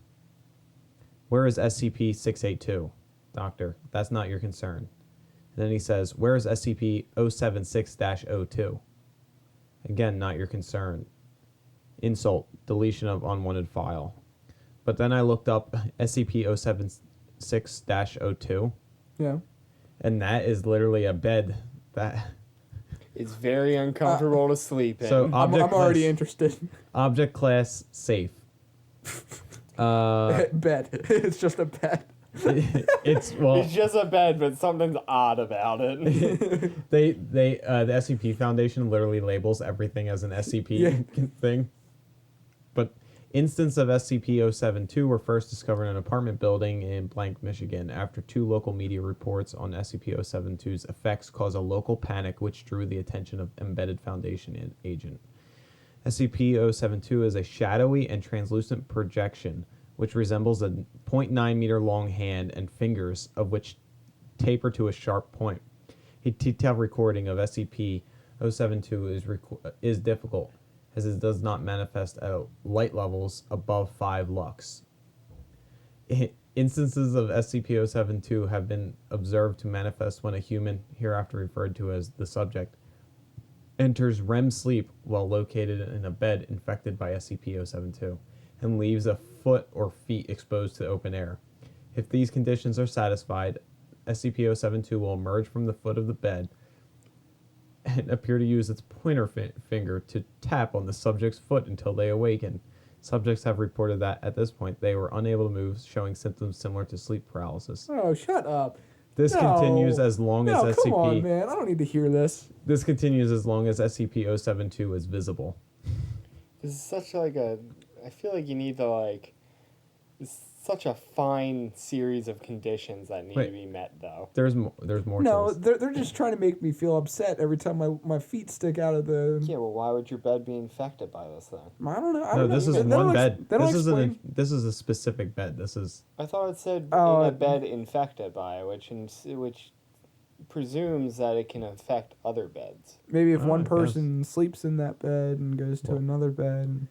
Where is SCP-682? Doctor, that's not your concern. And then he says, where is SCP-076-02? Again, not your concern. Insult, deletion of unwanted file. But then I looked up SCP-076-02, Yeah. and that is literally a bed that... It's very uncomfortable to sleep in. So I'm object already class, interested. object class safe. Bed. It's just a bed. It's it's just a bed, but something's odd about it. the SCP Foundation literally labels everything as an SCP thing. But instance of SCP-072 were first discovered in an apartment building in Blank, Michigan, after 2 local media reports on SCP-072's effects caused a local panic which drew the attention of embedded Foundation agent. SCP-072 is a shadowy and translucent projection which resembles a 0.9 meter long hand and fingers of which taper to a sharp point. A detailed recording of SCP-072 is difficult, as it does not manifest at light levels above 5 lux. Instances of SCP-072 have been observed to manifest when a human, hereafter referred to as the subject, enters REM sleep while located in a bed infected by SCP-072 and leaves a foot or feet exposed to the open air. If these conditions are satisfied, SCP-072 will emerge from the foot of the bed and appear to use its pointer finger to tap on the subject's foot until they awaken. Subjects have reported that at this point they were unable to move, showing symptoms similar to sleep paralysis. Oh, shut up. This continues as long as SCP. Come on, man. I don't need to hear this. This continues as long as SCP-072 is visible. This is such like a. I feel like you need to like. It's such a fine series of conditions that need to be met, though. There's more. There's more. No, to this. they're just trying to make me feel upset every time my feet stick out of the. Yeah, well, why would your bed be infected by this then? I don't know. I No, don't know. this is They don't one ex- bed. they don't This is explain- this is a specific bed. This is. I thought it said Oh, in a bed infected by, which presumes that it can affect other beds. Maybe if Oh, I one guess. person sleeps in that bed and goes to another bed.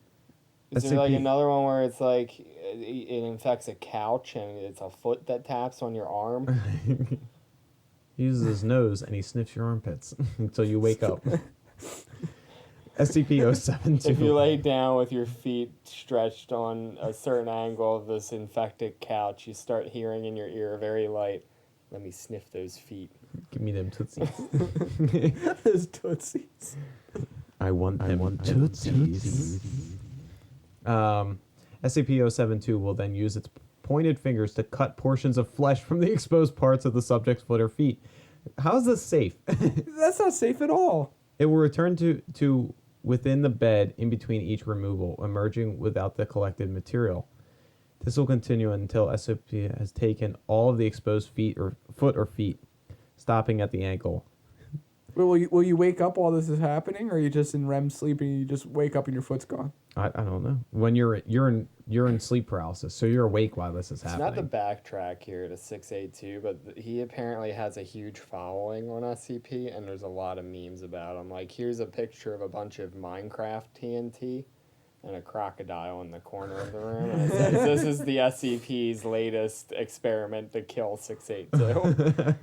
Is there like SCP. another one where it's like it infects a couch and it's a foot that taps on your arm? He uses his nose and he sniffs your armpits until you wake up. SCP-072. If you lay down with your feet stretched on a certain angle of this infected couch, you start hearing in your ear very light, "Let me sniff those feet." Give me them tootsies. His tootsies. I want them tootsies. SCP-072 will then use its pointed fingers to cut portions of flesh from the exposed parts of the subject's foot or feet. How is this safe? That's not safe at all. It will return to within the bed in between each removal, emerging without the collected material. This will continue until SCP has taken all of the exposed foot or feet, stopping at the ankle. Will you wake up while this is happening, or are you just in REM sleep and you just wake up and your foot's gone? I don't know. When you're in sleep paralysis, so you're awake while this is It's happening. not the backtrack here to 682, but he apparently has a huge following on SCP, and there's a lot of memes about him. Like, here's a picture of a bunch of Minecraft TNT and a crocodile in the corner of the room. And it says, this is the SCP's latest experiment to kill 682.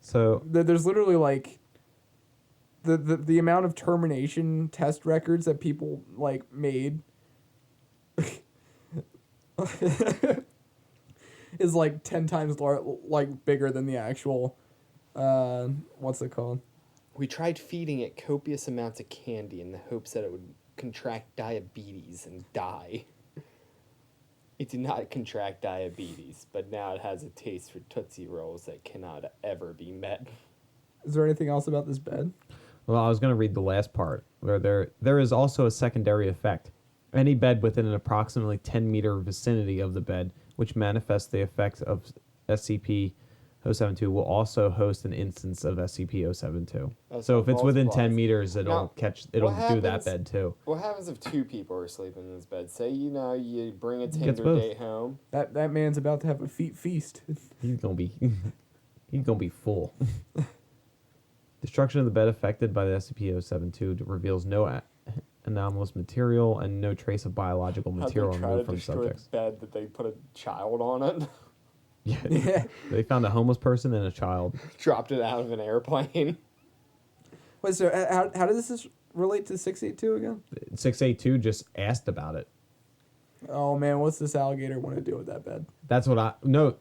So There's literally like the amount of termination test records that people like made is like 10 times like bigger than the actual what's it called? We tried feeding it copious amounts of candy in the hopes that it would contract diabetes and die. It did not contract diabetes, but now it has a taste for Tootsie Rolls that cannot ever be met. Is there anything else about this bed? well, I was going to read the last part where there is also a secondary effect. Any bed within an approximately 10-meter vicinity of the bed, which manifests the effects of SCP-072, will also host an instance of SCP-072. Oh, So if it's within 10 multiplies. meters, it'll Now, it'll what do that happens- bed too. What happens if two people are sleeping in this bed? Say, you bring a Gets Tinder both. date home. That man's about to have a feast. He's gonna be full. Destruction of the bed affected by the SCP-072 reveals no anomalous material and no trace of biological How'd material they try removed to from destroy subjects. the bed that they put a child on it? Yeah. They found a homeless person and a child. Dropped it out of an airplane. Wait, so how does this relate to 682 again? 682 just asked about it. Oh man, what's this alligator want to do with that bed? That's what I... No.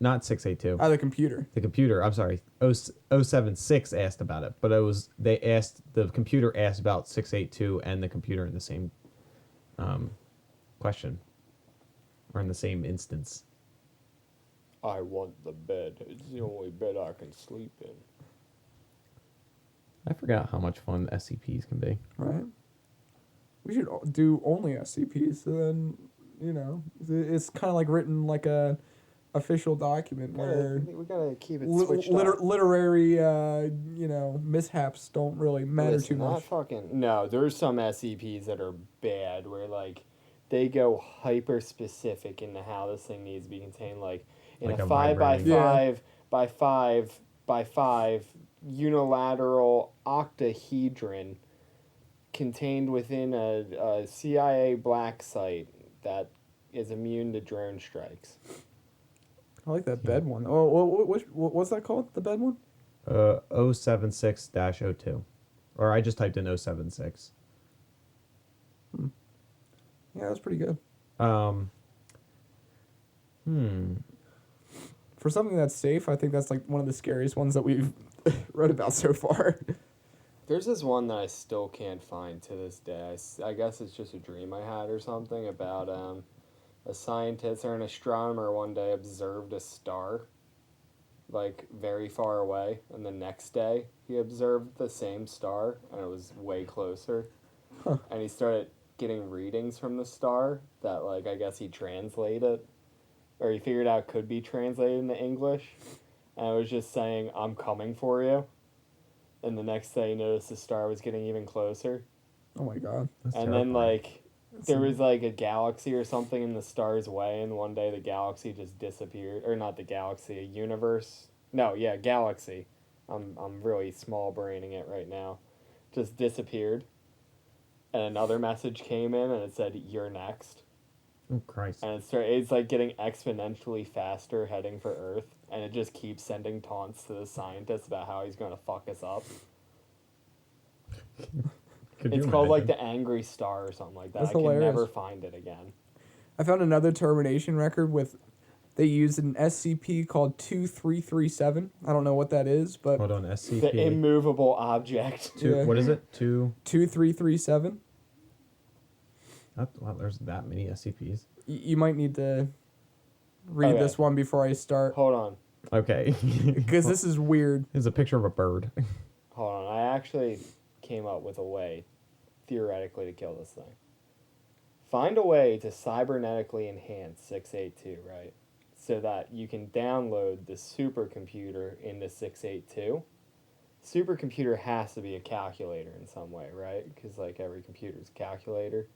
Not 682. The computer. The computer, I'm sorry. 076 asked about it, but the computer asked about 682 and the computer in the same question. Or in the same instance. I want the bed. It's the only bed I can sleep in. I forgot how much fun SCPs can be. Right. We should do only SCPs, so then it's kind of like written like a official document where We gotta keep it switched up. literary mishaps don't really matter Listen, too much. No, there's some SCPs that are bad where like they go hyper specific into how this thing needs to be contained, like in Like a a 5 by vibrating- 5 by 5 by 5 unilateral octahedron contained within a CIA black site that is immune to drone strikes. I like that bed one. Oh, what's that called? The bed one? 076-02. Or I just typed in 076. Yeah, that's pretty good. For something that's safe, I think that's like one of the scariest ones that we've read about so far. There's this one that I still can't find to this day. I guess it's just a dream I had or something about a scientist or an astronomer one day observed a star like very far away, and the next day he observed the same star and it was way closer. Huh. And he started getting readings from the star that like I guess he translated or he figured out could be translated into English, and it was just saying, "I'm coming for you." And the next day, he noticed the star was getting even closer. Oh my god. That's And then, terrifying. like, there was, like, a galaxy or something in the star's way, and one day the galaxy just disappeared. Or not the galaxy, a universe. No, yeah, galaxy. I'm really small-braining it right now. Just disappeared. And another message came in, and it said, "You're next." Oh, Christ. And it's like getting exponentially faster heading for Earth, and it just keeps sending taunts to the scientist about how he's going to fuck us up. Could It's you called like imagine? the Angry Star or something like that. That's I can hilarious. never find it again. I found another termination record they used an SCP called 2337. I don't know what that is, but Hold on, SCP. The immovable object. Yeah. What is it? 2... 2337. Wow, there's that many SCPs. You might need to read Okay. this one before I start, Hold on. Okay. because this is weird. There's a picture of a bird. Hold on. I actually came up with a way, theoretically, to kill this thing. Find a way to cybernetically enhance 682, right? So that you can download the supercomputer into 682. Supercomputer has to be a calculator in some way, right? Because, like, every computer's a calculator.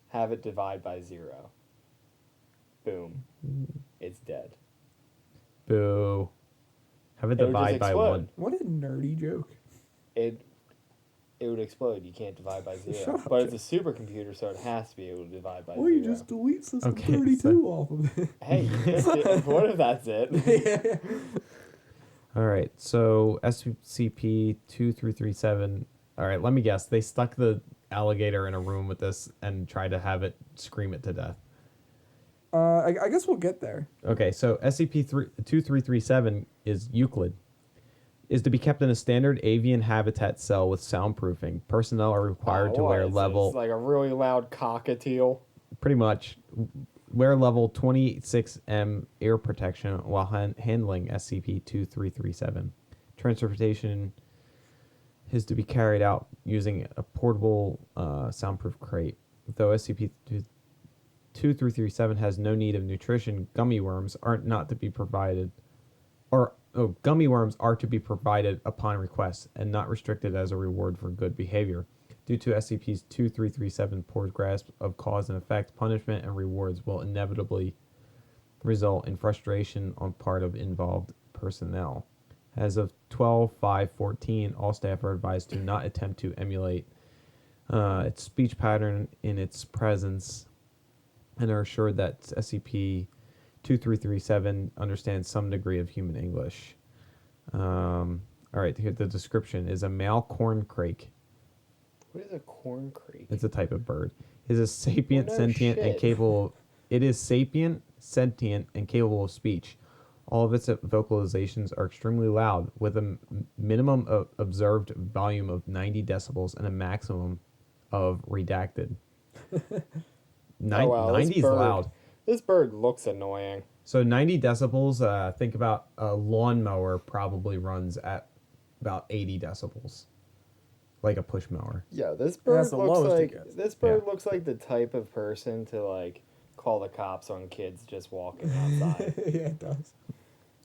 Have it divide by 0. Boom. It's dead. Boo. Have it It would just divide by explode. 1. What a nerdy joke. It it would explode. You can't divide by 0. Shut up, But it's a supercomputer, so it has to be able to divide by 0. Well, you just delete system Okay, 32 off of it. Hey, you missed it. What if that's it? All right, so SCP-2337. All right, let me guess. They stuck the alligator in a room with this and tried to have it scream it to death. I guess we'll get there. Okay, so SCP-2337 is Euclid. Is to be kept in a standard avian habitat cell with soundproofing. Personnel are required to wear level... It's like a really loud cockatiel. Pretty much. Wear level 26M air protection while handling SCP-2337. Transportation is to be carried out using a portable soundproof crate. Though SCP-2337 has no need of nutrition, gummy worms are not to be provided... gummy worms are to be provided upon request and not restricted as a reward for good behavior. Due to SCP's 2337 poor grasp of cause and effect, punishment and rewards will inevitably result in frustration on part of involved personnel. As of 12/5/14, all staff are advised to not attempt to emulate its speech pattern in its presence and are assured that SCP-2337 understands some degree of human English. All right, here the description is a male corn crake. What is a corn crake? It's a type of bird. It is sapient, Oh, no sentient, and shit. capable. It is sapient, sentient, and capable of speech. All of its vocalizations are extremely loud, with a minimum of observed volume of 90 decibels and a maximum of redacted. Oh, wow, 90 is loud. This bird looks annoying. So 90 decibels, think about a lawnmower probably runs at about 80 decibels. Like a push mower. Yeah, this bird That's the looks lowest it like gets. this bird looks like the type of person to like call the cops on kids just walking outside. Yeah, it does.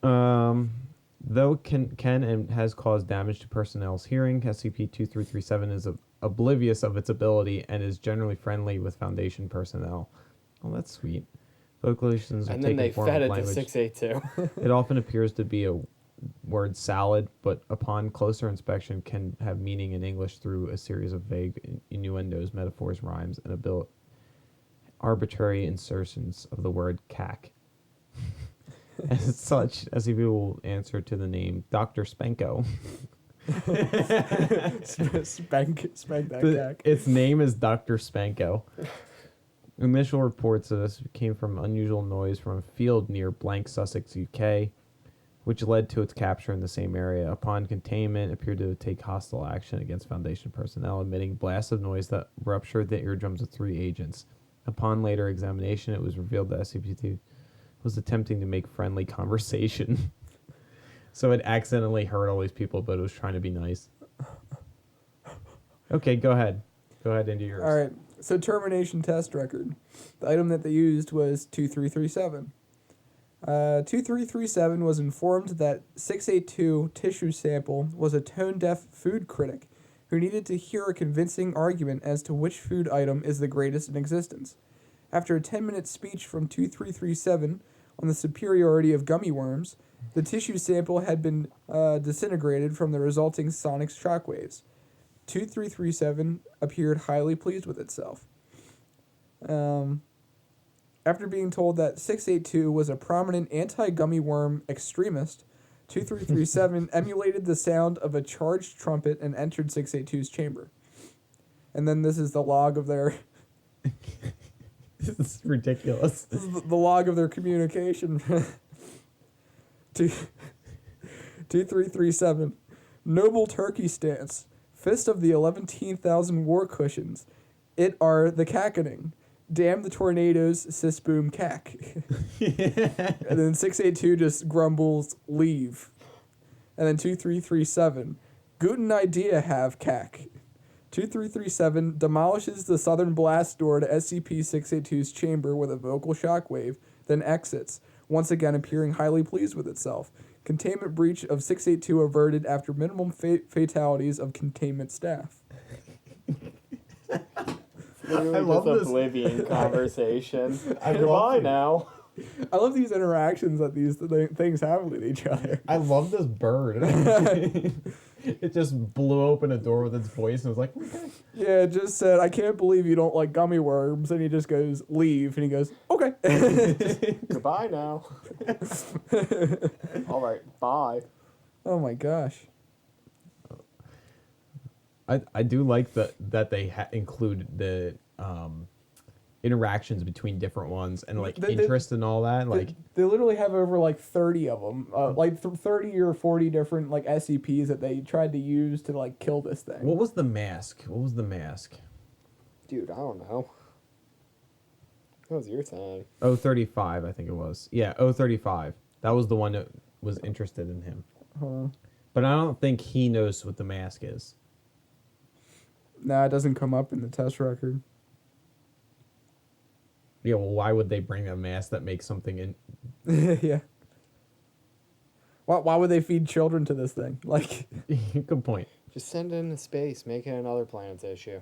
Though it can and has caused damage to personnel's hearing, SCP-2337 is oblivious of its ability and is generally friendly with Foundation personnel. Oh, that's sweet. Vocalizations are And then taken they form fed of it to language. 682. It often appears to be a word salad, but upon closer inspection can have meaning in English through a series of vague innuendos, metaphors, rhymes, and arbitrary insertions of the word cack. As such, SCP will answer to the name Dr. Spanko. Spank that cat. Its name is Dr. Spanko. Initial reports of this came from unusual noise from a field near Blank, Sussex, UK, which led to its capture in the same area. Upon containment, it appeared to take hostile action against Foundation personnel, emitting blasts of noise that ruptured the eardrums of 3 agents. Upon later examination, it was revealed that SCP-2 was attempting to make friendly conversation. So it accidentally hurt all these people, but it was trying to be nice. Okay, go ahead. Go ahead into yours. All right. So termination test record. The item that they used was 2337. 2337 was informed that 682 tissue sample was a tone-deaf food critic who needed to hear a convincing argument as to which food item is the greatest in existence. After a 10-minute speech from 2337 on the superiority of gummy worms, the tissue sample had been disintegrated from the resulting sonic shockwaves. 2337 appeared highly pleased with itself. After being told that 682 was a prominent anti-gummy worm extremist, 2337 emulated the sound of a charged trumpet and entered 682's chamber. And then this is the log of their... This is ridiculous. This is the log of their communication. 2337. Noble turkey stance. Fist of the 11,000 war cushions. It are the cackening. Damn the tornadoes, sis boom cack. And then 682 just grumbles, leave. And then 2337. Guten idea have cack. 2337 demolishes the southern blast door to SCP-682's chamber with a vocal shockwave, then exits, once again appearing highly pleased with itself. Containment breach of 682 averted after minimum fatalities of containment staff. Literally I love just this. oblivion conversation. I Goodbye love- now. I love these interactions that these things have with each other. I love this bird. It just blew open a door with its voice and was like, okay. Yeah, it just said, I can't believe you don't like gummy worms. And he just goes, leave. And he goes, okay. Goodbye now. All right, bye. Oh my gosh. I do like that they include the interactions between different ones and like interest and all that. Like They literally have over like 30 of them, like 30 or 40 different like SCPs that they tried to use to like kill this thing. what was the mask? Dude, I don't know. What was your thing? 035, I think it was. Yeah, 035. That was the one that was interested in him. Huh. But I don't think he knows what the mask is. Nah, it doesn't come up in the test record. Yeah, well, why would they bring a mask that makes something in? Yeah. Why would they feed children to this thing? Like, Good point. Just send it into space, make it another planet's issue.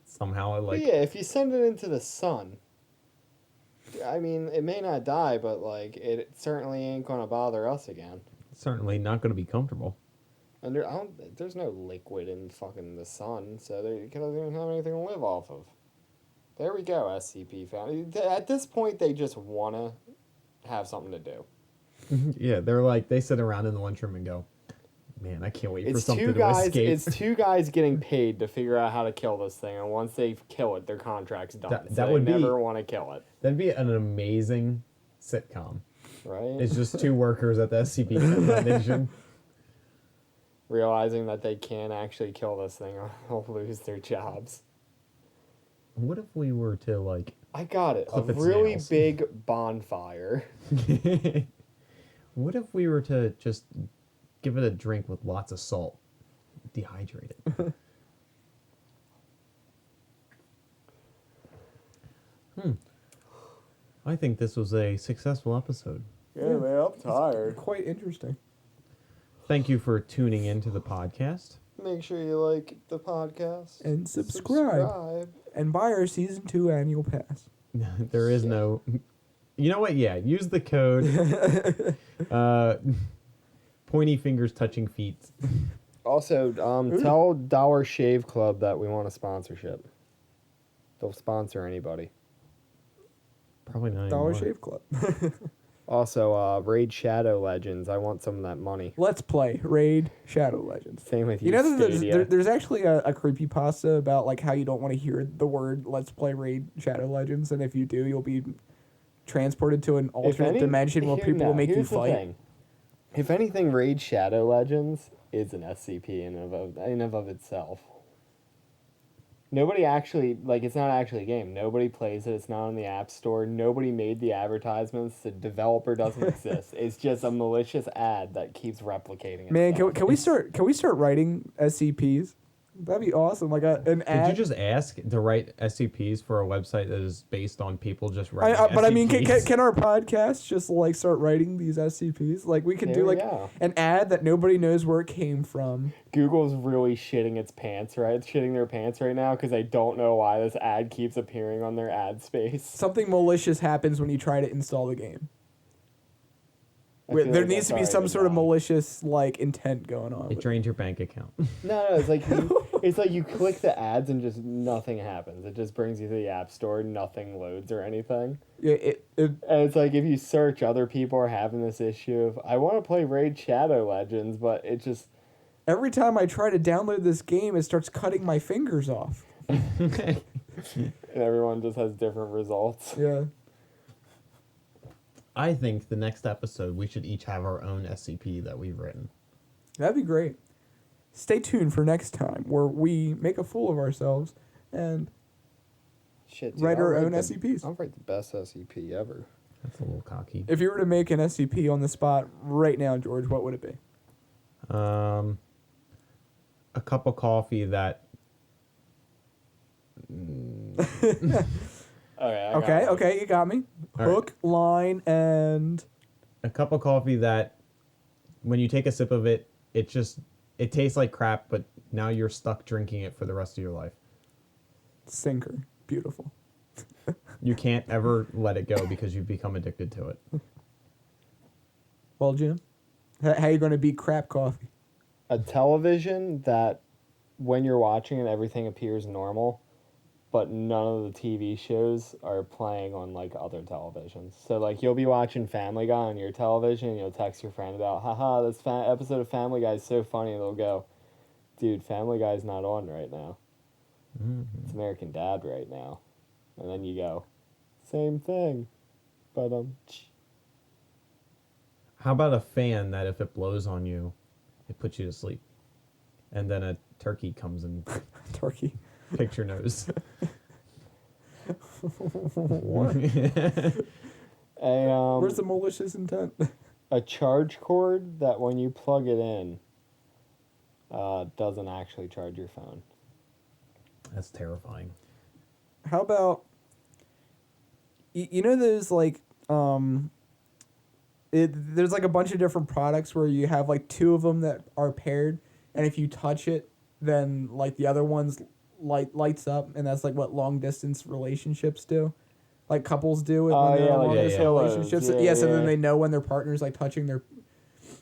Somehow, I like. But yeah, if you send it into the sun, I mean, it may not die, but like, it certainly ain't gonna bother us again. Certainly not going to be comfortable. And there's no liquid in fucking the sun, so they don't even have anything to live off of. There we go, SCP found. At this point, they just wanna have something to do. Yeah, they're like they sit around in the lunchroom and go, "Man, I can't wait for It's something two to guys. escape." It's two guys getting paid to figure out how to kill this thing, and once they kill it, their contract's done. That so would they be- never want to kill it, That'd be an amazing sitcom. right? It's just two workers at the SCP Foundation. Realizing that they can't actually kill this thing, or they'll lose their jobs. What if we were to like? I got it. Clip A its really nails. big bonfire. What if we were to just give it a drink with lots of salt, dehydrate it? I think this was a successful episode. Yeah, man, I'm tired. quite interesting. Thank you for tuning into the podcast. Make sure you like the podcast And subscribe. And buy our season 2 annual pass. There is no. You know what? Yeah, use the code. Pointy fingers touching feet. Also, tell Dollar Shave Club that we want a sponsorship. They'll sponsor anybody. Probably not Dollar anymore. Shave Club. Also, Raid Shadow Legends. I want some of that money. Let's play Raid Shadow Legends. Same with You know, Stadia. there's actually a creepypasta about like how you don't want to hear the word "Let's play Raid Shadow Legends," and if you do, you'll be transported to an alternate dimension where people will make you here's the fight. thing. If anything, Raid Shadow Legends is an SCP in and of itself. Nobody actually, like, it's not actually a game. Nobody plays it. It's not on the App Store. Nobody made the advertisements. The developer doesn't exist. It's just a malicious ad that keeps replicating itself. Man, can we start writing SCPs? That'd be awesome. Like an ad. Did you just ask to write SCPs for a website that is based on people just writing But I mean, SCPs? can our podcast just like start writing these SCPs? Like we could There do we like go. an ad that nobody knows where it came from. Google's really shitting its pants, right? It's shitting their pants right now because I don't know why this ad keeps appearing on their ad space. Something malicious happens when you try to install the game. I feel There like needs to be that's some already sort of done. malicious like intent going on. It with drains your bank account. No, it's like it's like you click the ads and just nothing happens. It just brings you to the App Store, nothing loads or anything. Yeah, it And it's like if you search, other people are having this issue of I want to play Raid Shadow Legends, but it just every time I try to download this game, it starts cutting my fingers off. and everyone just has different results. Yeah. I think the next episode we should each have our own SCP that we've written. That'd be great. Stay tuned for next time where we make a fool of ourselves and Shit, dude, write I'll our write own the- SCPs. I'll write the best SCP ever. That's a little cocky. If you were to make an SCP on the spot right now, George, what would it be? A cup of coffee that. Okay, you got me. All right. Hook, line, and A cup of coffee that, when you take a sip of it, it tastes like crap, but now you're stuck drinking it for the rest of your life. sinker. Beautiful. You can't ever let it go because you've become addicted to it. Well, Jim, how you going to beat crap coffee? a television that when you're watching it, everything appears normal, but none of the TV shows are playing on like other televisions. So like you'll be watching Family Guy on your television, and you'll text your friend about, haha, this episode of Family Guy is so funny, and they'll go, dude, Family Guy's not on right now. It's American Dad right now. And then you go, same thing, but How about a fan that if it blows on you, it puts you to sleep, and then a turkey comes and Turkey. picks your nose. What? Where's the malicious intent? a charge cord that when you plug it in, doesn't actually charge your phone. That's terrifying. How about you know there's like there's like a bunch of different products where you have like two of them that are paired, and if you touch it, then like the other one's lights up, and that's like what long distance relationships do, like couples do it when they're in long distance relationships. So then they know when their partner's like touching their.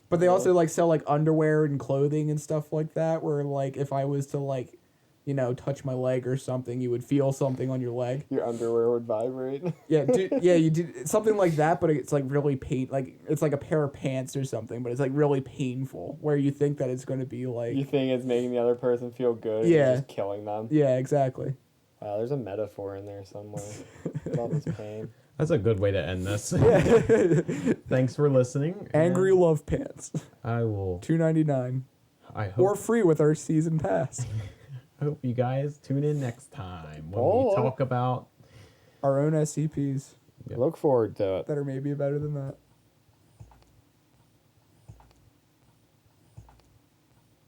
But they also like sell like underwear and clothing and stuff like that. Where like if I was to like, you know, touch my leg or something, you would feel something on your leg. Your underwear would vibrate. You do something like that, but it's like really like it's like a pair of pants or something, but it's like really painful. Where you think that it's going to be like you think it's making the other person feel good. And Yeah. you're just killing them. Yeah, exactly. Wow, there's a metaphor in there somewhere about this pain. That's a good way to end this. Thanks for listening. Angry Love Pants, I will. $2.99, I hope. or free with our season pass. I hope you guys tune in next time when Oh. we talk about Our own SCPs Look forward to it. that are maybe better than that.